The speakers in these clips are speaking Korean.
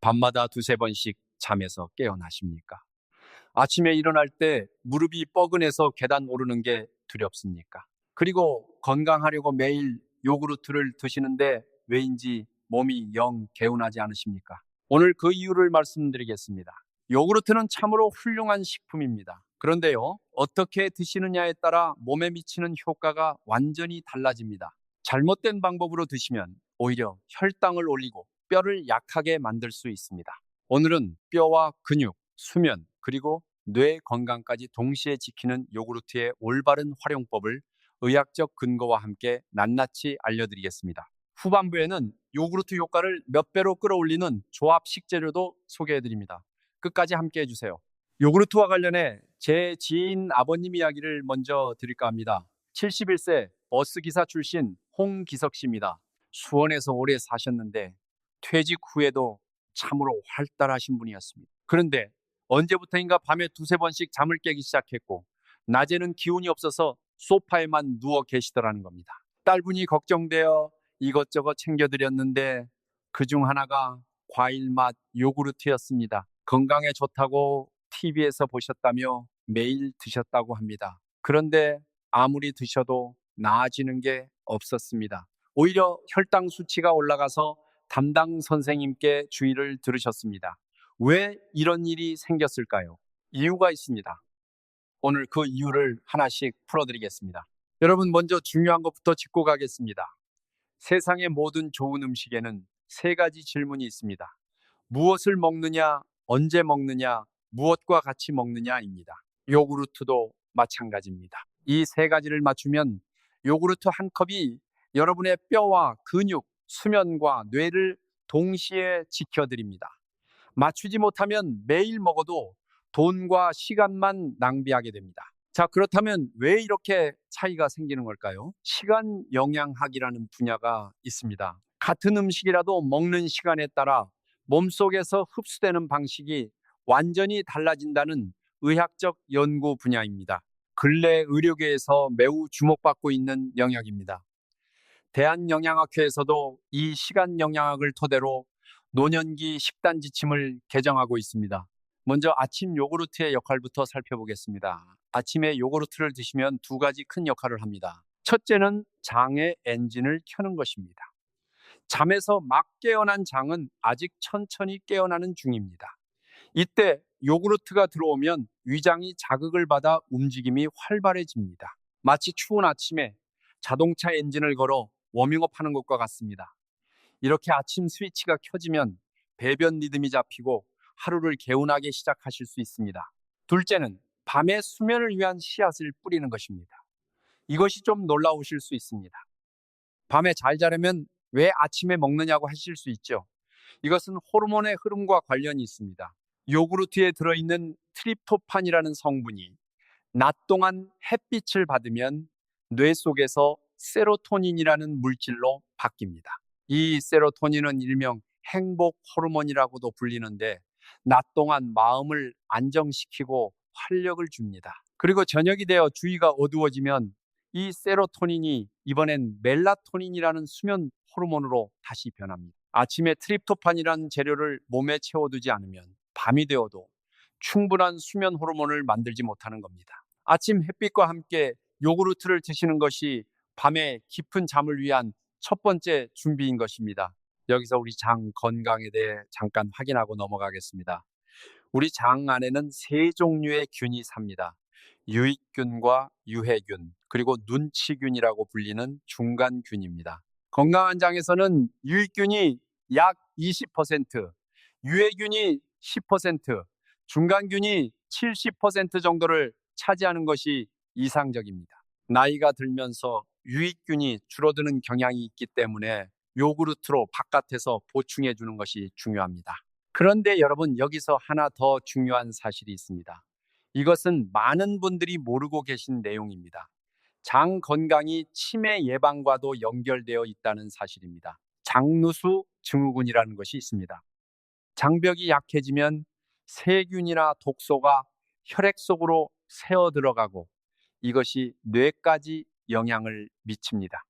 밤마다 두세 번씩 잠에서 깨어나십니까? 아침에 일어날 때 무릎이 뻐근해서 계단 오르는 게 두렵습니까? 그리고 건강하려고 매일 요구르트를 드시는데 왜인지 몸이 영 개운하지 않으십니까? 오늘 그 이유를 말씀드리겠습니다. 요구르트는 참으로 훌륭한 식품입니다. 그런데요, 어떻게 드시느냐에 따라 몸에 미치는 효과가 완전히 달라집니다. 잘못된 방법으로 드시면 오히려 혈당을 올리고 뼈를 약하게 만들 수 있습니다. 오늘은 뼈와 근육, 수면, 그리고 뇌 건강까지 동시에 지키는 요구르트의 올바른 활용법을 의학적 근거와 함께 낱낱이 알려드리겠습니다. 후반부에는 요구르트 효과를 몇 배로 끌어올리는 조합 식재료도 소개해드립니다. 끝까지 함께 해주세요. 요구르트와 관련해 제 지인 아버님 이야기를 먼저 드릴까 합니다. 71세 버스기사 출신 홍기석 씨입니다. 수원에서 오래 사셨는데 퇴직 후에도 참으로 활달하신 분이었습니다. 그런데 언제부터인가 밤에 두세 번씩 잠을 깨기 시작했고 낮에는 기운이 없어서 소파에만 누워 계시더라는 겁니다. 딸분이 걱정되어 이것저것 챙겨드렸는데 그중 하나가 과일 맛 요구르트였습니다. 건강에 좋다고 TV에서 보셨다며 매일 드셨다고 합니다. 그런데 아무리 드셔도 나아지는 게 없었습니다. 오히려 혈당 수치가 올라가서 담당 선생님께 주의를 들으셨습니다. 왜 이런 일이 생겼을까요? 이유가 있습니다. 오늘 그 이유를 하나씩 풀어드리겠습니다. 여러분, 먼저 중요한 것부터 짚고 가겠습니다. 세상의 모든 좋은 음식에는 세 가지 질문이 있습니다. 무엇을 먹느냐, 언제 먹느냐, 무엇과 같이 먹느냐입니다. 요구르트도 마찬가지입니다. 이 세 가지를 맞추면 요구르트 한 컵이 여러분의 뼈와 근육, 수면과 뇌를 동시에 지켜드립니다. 맞추지 못하면 매일 먹어도 돈과 시간만 낭비하게 됩니다. 자, 그렇다면 왜 이렇게 차이가 생기는 걸까요? 시간 영양학이라는 분야가 있습니다. 같은 음식이라도 먹는 시간에 따라 몸속에서 흡수되는 방식이 완전히 달라진다는 의학적 연구 분야입니다. 근래 의료계에서 매우 주목받고 있는 영역입니다. 대한영양학회에서도 이 시간 영양학을 토대로 노년기 식단 지침을 개정하고 있습니다. 먼저 아침 요구르트의 역할부터 살펴보겠습니다. 아침에 요구르트를 드시면 두 가지 큰 역할을 합니다. 첫째는 장의 엔진을 켜는 것입니다. 잠에서 막 깨어난 장은 아직 천천히 깨어나는 중입니다. 이때 요구르트가 들어오면 위장이 자극을 받아 움직임이 활발해집니다. 마치 추운 아침에 자동차 엔진을 걸어 워밍업 하는 것과 같습니다. 이렇게 아침 스위치가 켜지면 배변 리듬이 잡히고 하루를 개운하게 시작하실 수 있습니다. 둘째는 밤에 수면을 위한 씨앗을 뿌리는 것입니다. 이것이 좀 놀라우실 수 있습니다. 밤에 잘 자려면 왜 아침에 먹느냐고 하실 수 있죠. 이것은 호르몬의 흐름과 관련이 있습니다. 요구르트에 들어있는 트립토판이라는 성분이 낮 동안 햇빛을 받으면 뇌 속에서 세로토닌이라는 물질로 바뀝니다. 이 세로토닌은 일명 행복 호르몬이라고도 불리는데 낮 동안 마음을 안정시키고 활력을 줍니다. 그리고 저녁이 되어 주위가 어두워지면 이 세로토닌이 이번엔 멜라토닌이라는 수면 호르몬으로 다시 변합니다. 아침에 트립토판이라는 재료를 몸에 채워두지 않으면 밤이 되어도 충분한 수면 호르몬을 만들지 못하는 겁니다. 아침 햇빛과 함께 요구르트를 드시는 것이 밤에 깊은 잠을 위한 첫 번째 준비인 것입니다. 여기서 우리 장 건강에 대해 잠깐 확인하고 넘어가겠습니다. 우리 장 안에는 세 종류의 균이 삽니다. 유익균과 유해균, 그리고 눈치균이라고 불리는 중간균입니다. 건강한 장에서는 유익균이 약 20%, 유해균이 10%, 중간균이 70% 정도를 차지하는 것이 이상적입니다. 나이가 들면서 유익균이 줄어드는 경향이 있기 때문에 요구르트로 바깥에서 보충해 주는 것이 중요합니다. 그런데 여러분, 여기서 하나 더 중요한 사실이 있습니다. 이것은 많은 분들이 모르고 계신 내용입니다. 장 건강이 치매 예방과도 연결되어 있다는 사실입니다. 장누수 증후군이라는 것이 있습니다. 장벽이 약해지면 세균이나 독소가 혈액 속으로 새어 들어가고 이것이 뇌까지 영향을 미칩니다.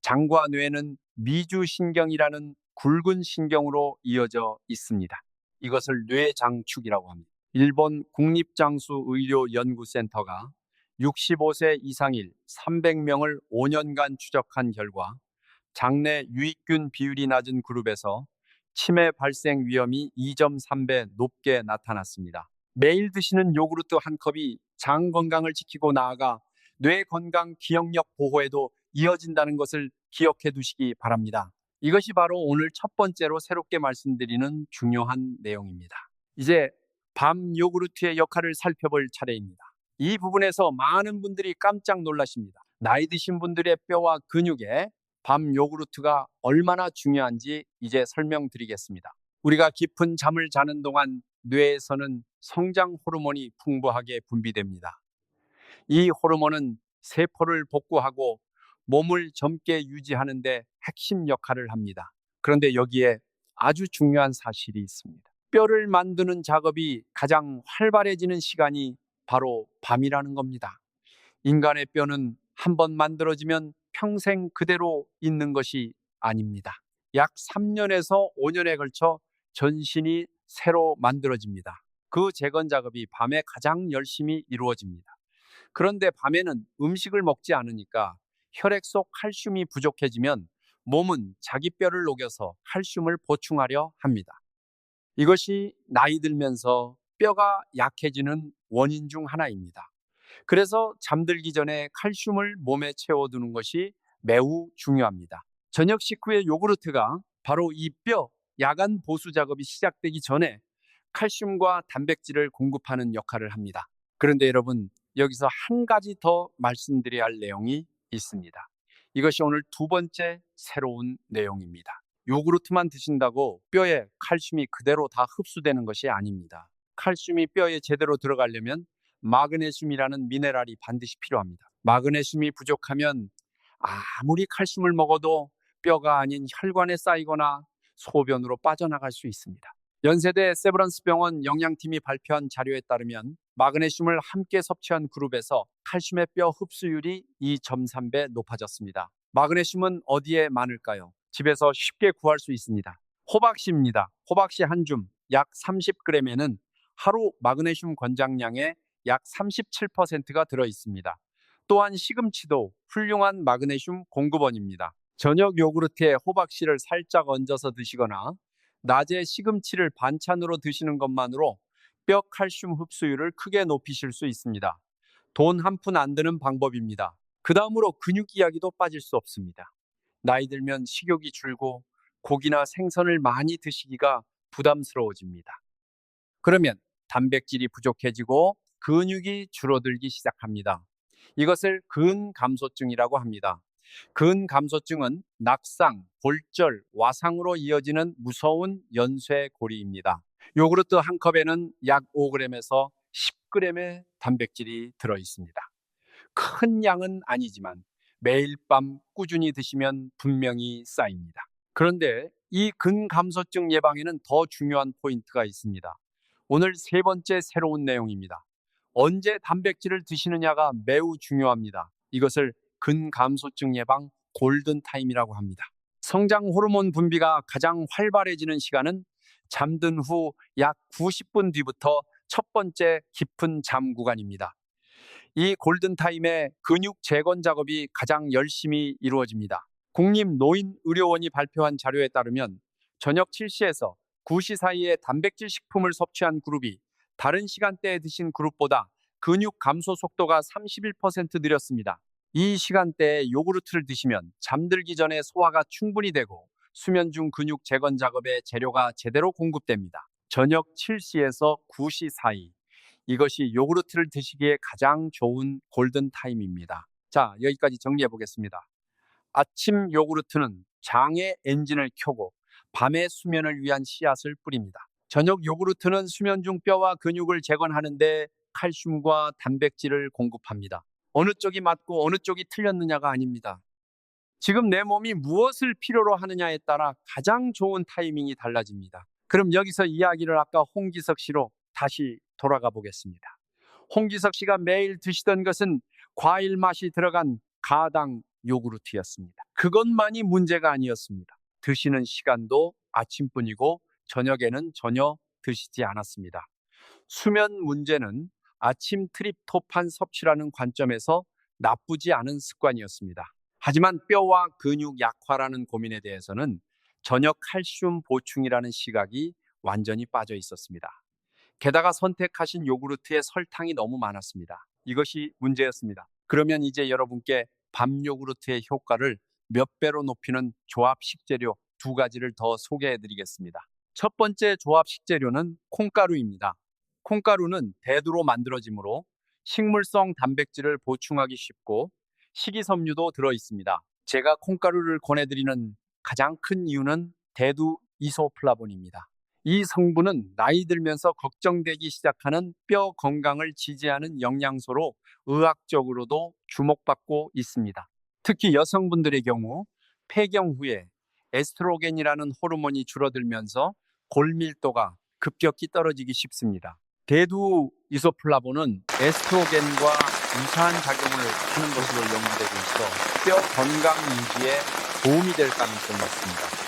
장과 뇌는 미주신경이라는 굵은 신경으로 이어져 있습니다. 이것을 뇌장축이라고 합니다. 일본 국립장수의료연구센터가 65세 이상일 300명을 5년간 추적한 결과 장내 유익균 비율이 낮은 그룹에서 치매 발생 위험이 2.3배 높게 나타났습니다. 매일 드시는 요구르트 한 컵이 장 건강을 지키고 나아가 뇌 건강 기억력 보호에도 이어진다는 것을 기억해 두시기 바랍니다. 이것이 바로 오늘 첫 번째로 새롭게 말씀드리는 중요한 내용입니다. 이제 밤 요구르트의 역할을 살펴볼 차례입니다. 이 부분에서 많은 분들이 깜짝 놀라십니다. 나이 드신 분들의 뼈와 근육에 밤 요구르트가 얼마나 중요한지 이제 설명드리겠습니다. 우리가 깊은 잠을 자는 동안 뇌에서는 성장 호르몬이 풍부하게 분비됩니다. 이 호르몬은 세포를 복구하고 몸을 젊게 유지하는 데 핵심 역할을 합니다. 그런데 여기에 아주 중요한 사실이 있습니다. 뼈를 만드는 작업이 가장 활발해지는 시간이 바로 밤이라는 겁니다. 인간의 뼈는 한번 만들어지면 평생 그대로 있는 것이 아닙니다. 약 3년에서 5년에 걸쳐 전신이 새로 만들어집니다. 그 재건 작업이 밤에 가장 열심히 이루어집니다. 그런데 밤에는 음식을 먹지 않으니까 혈액 속 칼슘이 부족해지면 몸은 자기 뼈를 녹여서 칼슘을 보충하려 합니다. 이것이 나이 들면서 뼈가 약해지는 원인 중 하나입니다. 그래서 잠들기 전에 칼슘을 몸에 채워두는 것이 매우 중요합니다. 저녁 식후에 요구르트가 바로 이 뼈 야간 보수 작업이 시작되기 전에 칼슘과 단백질을 공급하는 역할을 합니다. 그런데 여러분, 여기서 한 가지 더 말씀드려야 할 내용이 있습니다. 이것이 오늘 두 번째 새로운 내용입니다. 요구르트만 드신다고 뼈에 칼슘이 그대로 다 흡수되는 것이 아닙니다. 칼슘이 뼈에 제대로 들어가려면 마그네슘이라는 미네랄이 반드시 필요합니다. 마그네슘이 부족하면 아무리 칼슘을 먹어도 뼈가 아닌 혈관에 쌓이거나 소변으로 빠져나갈 수 있습니다. 연세대 세브란스 병원 영양팀이 발표한 자료에 따르면 마그네슘을 함께 섭취한 그룹에서 칼슘의 뼈 흡수율이 2.3배 높아졌습니다. 마그네슘은 어디에 많을까요? 집에서 쉽게 구할 수 있습니다. 호박씨입니다. 호박씨 한 줌 약 30g에는 하루 마그네슘 권장량의 약 37%가 들어있습니다. 또한 시금치도 훌륭한 마그네슘 공급원입니다. 저녁 요구르트에 호박씨를 살짝 얹어서 드시거나 낮에 시금치를 반찬으로 드시는 것만으로 뼈 칼슘 흡수율을 크게 높이실 수 있습니다. 돈 한 푼 안 드는 방법입니다. 그 다음으로 근육 이야기도 빠질 수 없습니다. 나이 들면 식욕이 줄고 고기나 생선을 많이 드시기가 부담스러워집니다. 그러면 단백질이 부족해지고 근육이 줄어들기 시작합니다. 이것을 근감소증이라고 합니다. 근감소증은 낙상, 골절, 와상으로 이어지는 무서운 연쇄고리입니다. 요구르트 한 컵에는 약 5g에서 10g의 단백질이 들어 있습니다. 큰 양은 아니지만 매일 밤 꾸준히 드시면 분명히 쌓입니다. 그런데 이 근감소증 예방에는 더 중요한 포인트가 있습니다. 오늘 세 번째 새로운 내용입니다. 언제 단백질을 드시느냐가 매우 중요합니다. 이것을 근감소증 예방 골든타임이라고 합니다. 성장 호르몬 분비가 가장 활발해지는 시간은 잠든 후 약 90분 뒤부터 첫 번째 깊은 잠 구간입니다. 이 골든타임에 근육 재건 작업이 가장 열심히 이루어집니다. 국립노인의료원이 발표한 자료에 따르면 저녁 7시에서 9시 사이에 단백질 식품을 섭취한 그룹이 다른 시간대에 드신 그룹보다 근육 감소 속도가 31% 느렸습니다. 이 시간대에 요구르트를 드시면 잠들기 전에 소화가 충분히 되고 수면 중 근육 재건 작업에 재료가 제대로 공급됩니다. 저녁 7시에서 9시 사이, 이것이 요구르트를 드시기에 가장 좋은 골든타임입니다. 자, 여기까지 정리해 보겠습니다. 아침 요구르트는 장의 엔진을 켜고 밤의 수면을 위한 씨앗을 뿌립니다. 저녁 요구르트는 수면 중 뼈와 근육을 재건하는데 칼슘과 단백질을 공급합니다. 어느 쪽이 맞고 어느 쪽이 틀렸느냐가 아닙니다. 지금 내 몸이 무엇을 필요로 하느냐에 따라 가장 좋은 타이밍이 달라집니다. 그럼 여기서 이야기를 아까 홍기석 씨로 다시 돌아가 보겠습니다. 홍기석 씨가 매일 드시던 것은 과일 맛이 들어간 가당 요구르트였습니다. 그것만이 문제가 아니었습니다. 드시는 시간도 아침뿐이고 저녁에는 전혀 드시지 않았습니다. 수면 문제는 아침 트립토판 섭취라는 관점에서 나쁘지 않은 습관이었습니다. 하지만 뼈와 근육 약화라는 고민에 대해서는 저녁 칼슘 보충이라는 시각이 완전히 빠져 있었습니다. 게다가 선택하신 요구르트에 설탕이 너무 많았습니다. 이것이 문제였습니다. 그러면 이제 여러분께 밤 요구르트의 효과를 몇 배로 높이는 조합 식재료 두 가지를 더 소개해 드리겠습니다. 첫 번째 조합 식재료는 콩가루입니다. 콩가루는 대두로 만들어지므로 식물성 단백질을 보충하기 쉽고 식이섬유도 들어 있습니다. 제가 콩가루를 권해드리는 가장 큰 이유는 대두 이소플라본입니다. 이 성분은 나이 들면서 걱정되기 시작하는 뼈 건강을 지지하는 영양소로 의학적으로도 주목받고 있습니다. 특히 여성분들의 경우 폐경 후에 에스트로겐이라는 호르몬이 줄어들면서 골밀도가 급격히 떨어지기 쉽습니다. 대두 이소플라본은 에스트로겐과 유사한 작용을 하는 것으로 연구되고 있어 뼈 건강 유지에 도움이 될 가능성이 있습니다.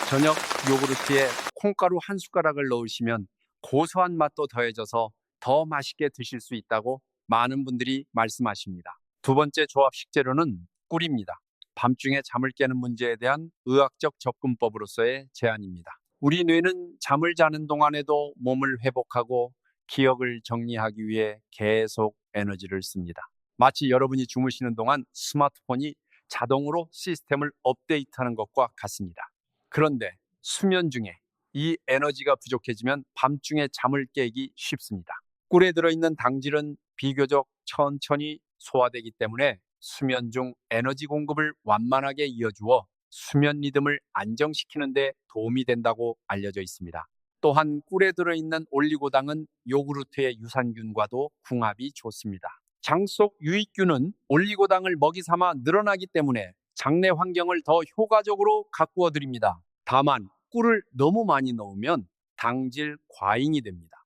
저녁 요구르트에 콩가루 한 숟가락을 넣으시면 고소한 맛도 더해져서 더 맛있게 드실 수 있다고 많은 분들이 말씀하십니다. 두 번째 조합 식재료는 꿀입니다. 밤중에 잠을 깨는 문제에 대한 의학적 접근법으로서의 제안입니다. 우리 뇌는 잠을 자는 동안에도 몸을 회복하고 기억을 정리하기 위해 계속 에너지를 씁니다. 마치 여러분이 주무시는 동안 스마트폰이 자동으로 시스템을 업데이트하는 것과 같습니다. 그런데 수면 중에 이 에너지가 부족해지면 밤중에 잠을 깨기 쉽습니다. 꿀에 들어있는 당질은 비교적 천천히 소화되기 때문에 수면 중 에너지 공급을 완만하게 이어주어 수면 리듬을 안정시키는 데 도움이 된다고 알려져 있습니다. 또한 꿀에 들어있는 올리고당은 요구르트의 유산균과도 궁합이 좋습니다. 장 속 유익균은 올리고당을 먹이 삼아 늘어나기 때문에 장내 환경을 더 효과적으로 가꾸어 드립니다. 다만 꿀을 너무 많이 넣으면 당질 과잉이 됩니다.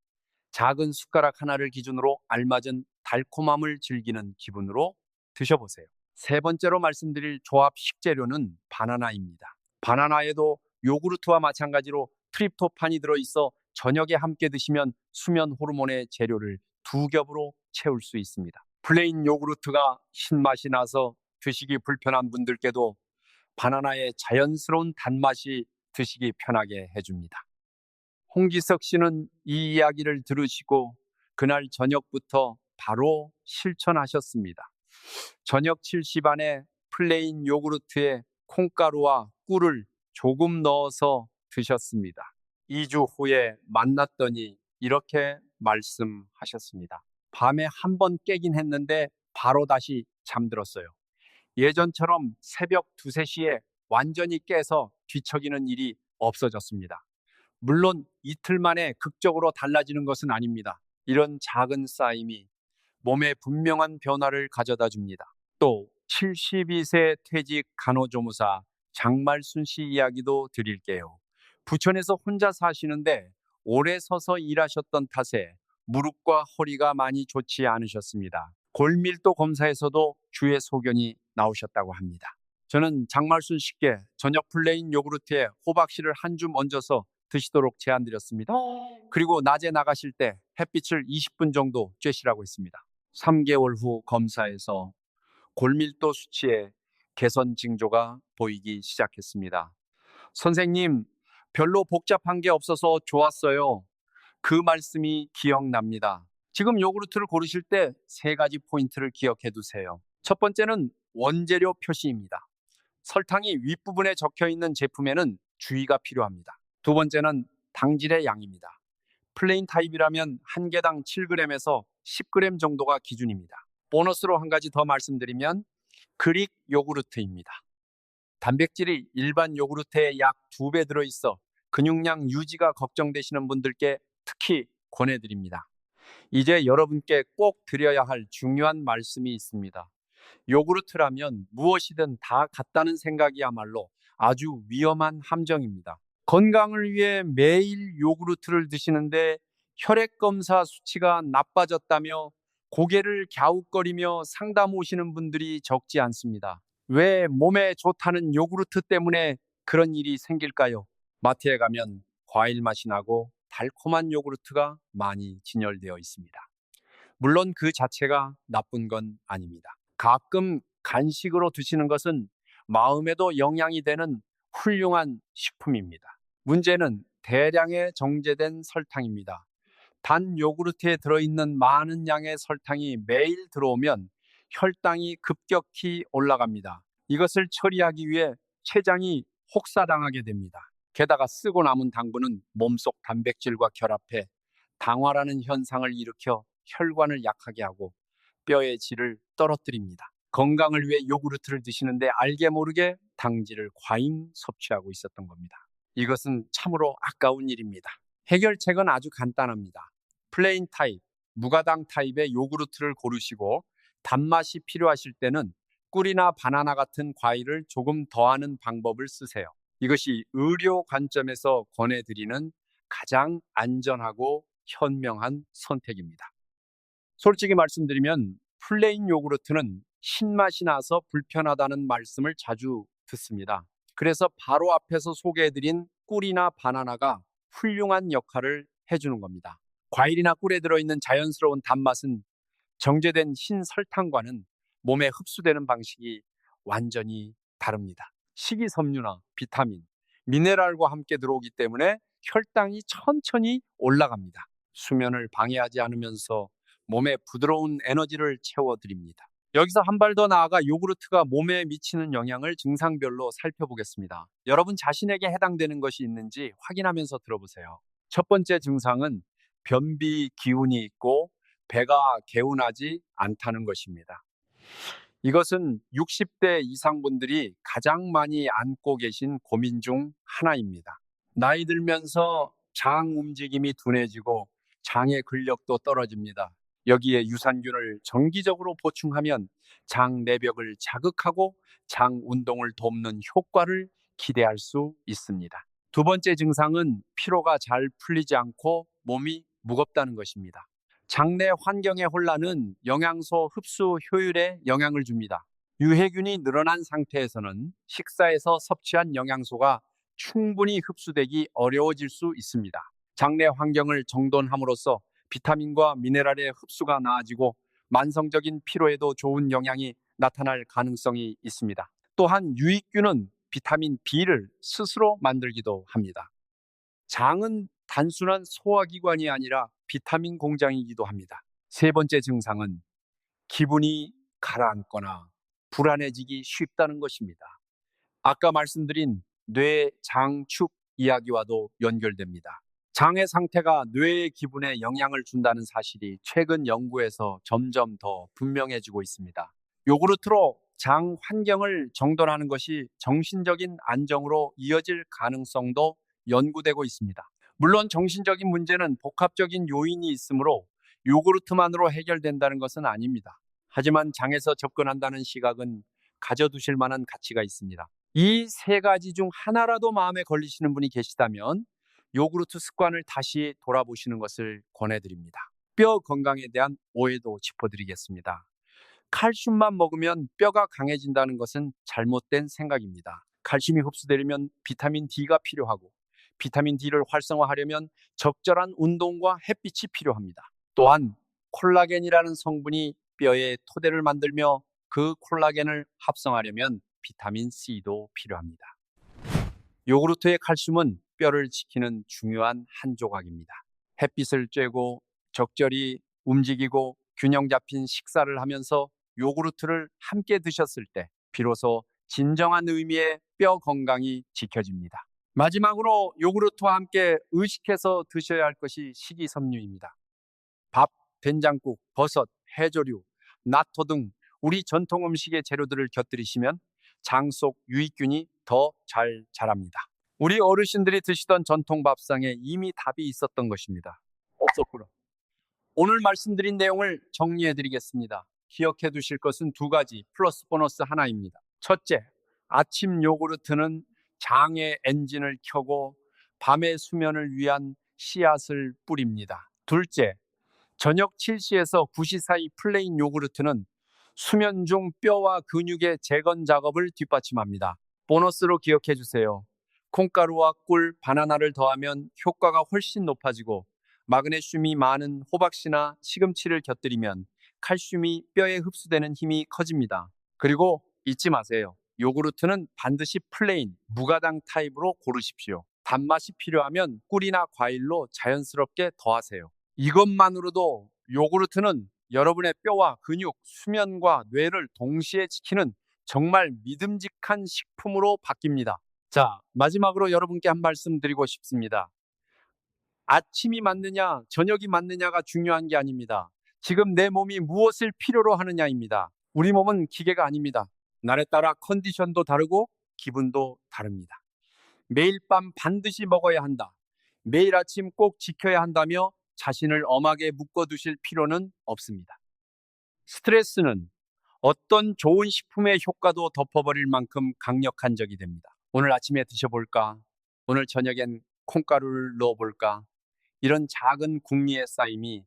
작은 숟가락 하나를 기준으로 알맞은 달콤함을 즐기는 기분으로 드셔보세요. 세 번째로 말씀드릴 조합 식재료는 바나나입니다. 바나나에도 요구르트와 마찬가지로 트립토판이 들어있어 저녁에 함께 드시면 수면 호르몬의 재료를 두 겹으로 채울 수 있습니다. 플레인 요구르트가 신맛이 나서 드시기 불편한 분들께도 바나나의 자연스러운 단맛이 드시기 편하게 해줍니다. 홍기석 씨는 이 이야기를 들으시고 그날 저녁부터 바로 실천하셨습니다. 저녁 7시 반에 플레인 요구르트에 콩가루와 꿀을 조금 넣어서 드셨습니다. 2주 후에 만났더니 이렇게 말씀하셨습니다. 밤에 한 번 깨긴 했는데 바로 다시 잠들었어요. 예전처럼 새벽 2, 3시에 완전히 깨서 뒤척이는 일이 없어졌습니다. 물론 이틀 만에 극적으로 달라지는 것은 아닙니다. 이런 작은 쌓임이 몸에 분명한 변화를 가져다 줍니다. 또 72세 퇴직 간호조무사 장말순 씨 이야기도 드릴게요. 부천에서 혼자 사시는데 오래 서서 일하셨던 탓에 무릎과 허리가 많이 좋지 않으셨습니다. 골밀도 검사에서도 주의 소견이 나오셨다고 합니다. 저는 장말순 씨께 저녁 플레인 요구르트에 호박씨를 한 줌 얹어서 드시도록 제안드렸습니다. 그리고 낮에 나가실 때 햇빛을 20분 정도 쬐시라고 했습니다. 3개월 후 검사에서 골밀도 수치에 개선 징조가 보이기 시작했습니다. 선생님, 별로 복잡한 게 없어서 좋았어요. 그 말씀이 기억납니다. 지금 요구르트를 고르실 때 세 가지 포인트를 기억해 두세요. 첫 번째는 원재료 표시입니다. 설탕이 윗부분에 적혀 있는 제품에는 주의가 필요합니다. 두 번째는 당질의 양입니다. 플레인 타입이라면 한 개당 7g에서 10g 정도가 기준입니다. 보너스로 한 가지 더 말씀드리면 그릭 요구르트입니다. 단백질이 일반 요구르트의 약 2배 들어있어 근육량 유지가 걱정되시는 분들께 특히 권해드립니다. 이제 여러분께 꼭 드려야 할 중요한 말씀이 있습니다. 요구르트라면 무엇이든 다 같다는 생각이야말로 아주 위험한 함정입니다. 건강을 위해 매일 요구르트를 드시는데 혈액검사 수치가 나빠졌다며 고개를 갸웃거리며 상담 오시는 분들이 적지 않습니다. 왜 몸에 좋다는 요구르트 때문에 그런 일이 생길까요? 마트에 가면 과일 맛이 나고 달콤한 요구르트가 많이 진열되어 있습니다. 물론 그 자체가 나쁜 건 아닙니다. 가끔 간식으로 드시는 것은 마음에도 영향이 되는 훌륭한 식품입니다. 문제는 대량의 정제된 설탕입니다. 단 요구르트에 들어있는 많은 양의 설탕이 매일 들어오면 혈당이 급격히 올라갑니다. 이것을 처리하기 위해 췌장이 혹사당하게 됩니다. 게다가 쓰고 남은 당분은 몸속 단백질과 결합해 당화라는 현상을 일으켜 혈관을 약하게 하고 뼈의 질을 떨어뜨립니다. 건강을 위해 요구르트를 드시는데 알게 모르게 당질을 과잉 섭취하고 있었던 겁니다. 이것은 참으로 아까운 일입니다. 해결책은 아주 간단합니다. 플레인 타입, 무가당 타입의 요구르트를 고르시고 단맛이 필요하실 때는 꿀이나 바나나 같은 과일을 조금 더하는 방법을 쓰세요. 이것이 의료 관점에서 권해드리는 가장 안전하고 현명한 선택입니다. 솔직히 말씀드리면 플레인 요구르트는 신맛이 나서 불편하다는 말씀을 자주 듣습니다. 그래서 바로 앞에서 소개해드린 꿀이나 바나나가 훌륭한 역할을 해주는 겁니다. 과일이나 꿀에 들어있는 자연스러운 단맛은 정제된 신설탕과는 몸에 흡수되는 방식이 완전히 다릅니다. 식이섬유나 비타민, 미네랄과 함께 들어오기 때문에 혈당이 천천히 올라갑니다. 수면을 방해하지 않으면서 몸에 부드러운 에너지를 채워드립니다. 여기서 한 발 더 나아가 요구르트가 몸에 미치는 영향을 증상별로 살펴보겠습니다. 여러분 자신에게 해당되는 것이 있는지 확인하면서 들어보세요. 첫 번째 증상은 변비 기운이 있고 배가 개운하지 않다는 것입니다. 이것은 60대 이상 분들이 가장 많이 안고 계신 고민 중 하나입니다. 나이 들면서 장 움직임이 둔해지고 장의 근력도 떨어집니다. 여기에 유산균을 정기적으로 보충하면 장 내벽을 자극하고 장 운동을 돕는 효과를 기대할 수 있습니다. 두 번째 증상은 피로가 잘 풀리지 않고 몸이 무겁다는 것입니다. 장내 환경의 혼란은 영양소 흡수 효율에 영향을 줍니다. 유해균이 늘어난 상태에서는 식사에서 섭취한 영양소가 충분히 흡수되기 어려워질 수 있습니다. 장내 환경을 정돈함으로써 비타민과 미네랄의 흡수가 나아지고 만성적인 피로에도 좋은 영향이 나타날 가능성이 있습니다. 또한 유익균은 비타민 B를 스스로 만들기도 합니다. 장은 단순한 소화기관이 아니라 비타민 공장이기도 합니다. 세 번째 증상은 기분이 가라앉거나 불안해지기 쉽다는 것입니다. 아까 말씀드린 뇌 장축 이야기와도 연결됩니다. 장의 상태가 뇌의 기분에 영향을 준다는 사실이 최근 연구에서 점점 더 분명해지고 있습니다. 요구르트로 장 환경을 정돈하는 것이 정신적인 안정으로 이어질 가능성도 연구되고 있습니다. 물론 정신적인 문제는 복합적인 요인이 있으므로 요구르트만으로 해결된다는 것은 아닙니다. 하지만 장에서 접근한다는 시각은 가져두실 만한 가치가 있습니다. 이 세 가지 중 하나라도 마음에 걸리시는 분이 계시다면 요구르트 습관을 다시 돌아보시는 것을 권해드립니다. 뼈 건강에 대한 오해도 짚어드리겠습니다. 칼슘만 먹으면 뼈가 강해진다는 것은 잘못된 생각입니다. 칼슘이 흡수되려면 비타민 D가 필요하고 비타민 D를 활성화하려면 적절한 운동과 햇빛이 필요합니다. 또한 콜라겐이라는 성분이 뼈의 토대를 만들며 그 콜라겐을 합성하려면 비타민 C도 필요합니다. 요구르트의 칼슘은 뼈를 지키는 중요한 한 조각입니다. 햇빛을 쬐고 적절히 움직이고 균형 잡힌 식사를 하면서 요구르트를 함께 드셨을 때 비로소 진정한 의미의 뼈 건강이 지켜집니다. 마지막으로 요구르트와 함께 의식해서 드셔야 할 것이 식이섬유입니다. 밥, 된장국, 버섯, 해조류, 나토 등 우리 전통 음식의 재료들을 곁들이시면 장 속 유익균이 더 잘 자랍니다. 우리 어르신들이 드시던 전통 밥상에 이미 답이 있었던 것입니다. 없었구나. 오늘 말씀드린 내용을 정리해 드리겠습니다. 기억해 두실 것은 두 가지 플러스 보너스 하나입니다. 첫째, 아침 요구르트는 장의 엔진을 켜고 밤의 수면을 위한 씨앗을 뿌립니다. 둘째, 저녁 7시에서 9시 사이 플레인 요구르트는 수면 중 뼈와 근육의 재건 작업을 뒷받침합니다. 보너스로 기억해 주세요. 콩가루와 꿀, 바나나를 더하면 효과가 훨씬 높아지고 마그네슘이 많은 호박씨나 시금치를 곁들이면 칼슘이 뼈에 흡수되는 힘이 커집니다. 그리고 잊지 마세요. 요구르트는 반드시 플레인, 무가당 타입으로 고르십시오. 단맛이 필요하면 꿀이나 과일로 자연스럽게 더하세요. 이것만으로도 요구르트는 여러분의 뼈와 근육, 수면과 뇌를 동시에 지키는 정말 믿음직한 식품으로 바뀝니다. 자, 마지막으로 여러분께 한 말씀 드리고 싶습니다. 아침이 맞느냐, 저녁이 맞느냐가 중요한 게 아닙니다. 지금 내 몸이 무엇을 필요로 하느냐입니다. 우리 몸은 기계가 아닙니다. 날에 따라 컨디션도 다르고 기분도 다릅니다. 매일 밤 반드시 먹어야 한다. 매일 아침 꼭 지켜야 한다며 자신을 엄하게 묶어두실 필요는 없습니다. 스트레스는 어떤 좋은 식품의 효과도 덮어버릴 만큼 강력한 적이 됩니다. 오늘 아침에 드셔볼까? 오늘 저녁엔 콩가루를 넣어볼까? 이런 작은 궁리의 쌓임이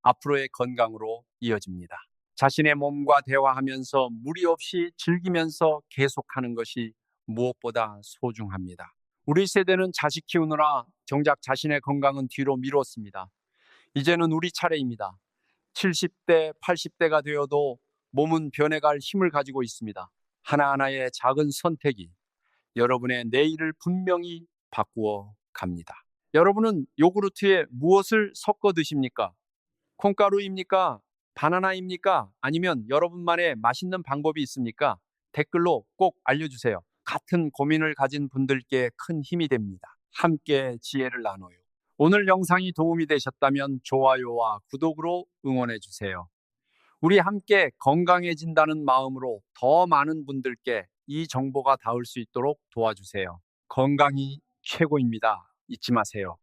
앞으로의 건강으로 이어집니다. 자신의 몸과 대화하면서 무리 없이 즐기면서 계속하는 것이 무엇보다 소중합니다. 우리 세대는 자식 키우느라 정작 자신의 건강은 뒤로 미뤘습니다. 이제는 우리 차례입니다. 70대, 80대가 되어도 몸은 변해갈 힘을 가지고 있습니다. 하나하나의 작은 선택이 여러분의 내일을 분명히 바꾸어 갑니다. 여러분은 요구르트에 무엇을 섞어 드십니까? 콩가루입니까? 바나나입니까? 아니면 여러분만의 맛있는 방법이 있습니까? 댓글로 꼭 알려주세요. 같은 고민을 가진 분들께 큰 힘이 됩니다. 함께 지혜를 나눠요. 오늘 영상이 도움이 되셨다면 좋아요와 구독으로 응원해 주세요. 우리 함께 건강해진다는 마음으로 더 많은 분들께 이 정보가 닿을 수 있도록 도와주세요. 건강이 최고입니다. 잊지 마세요.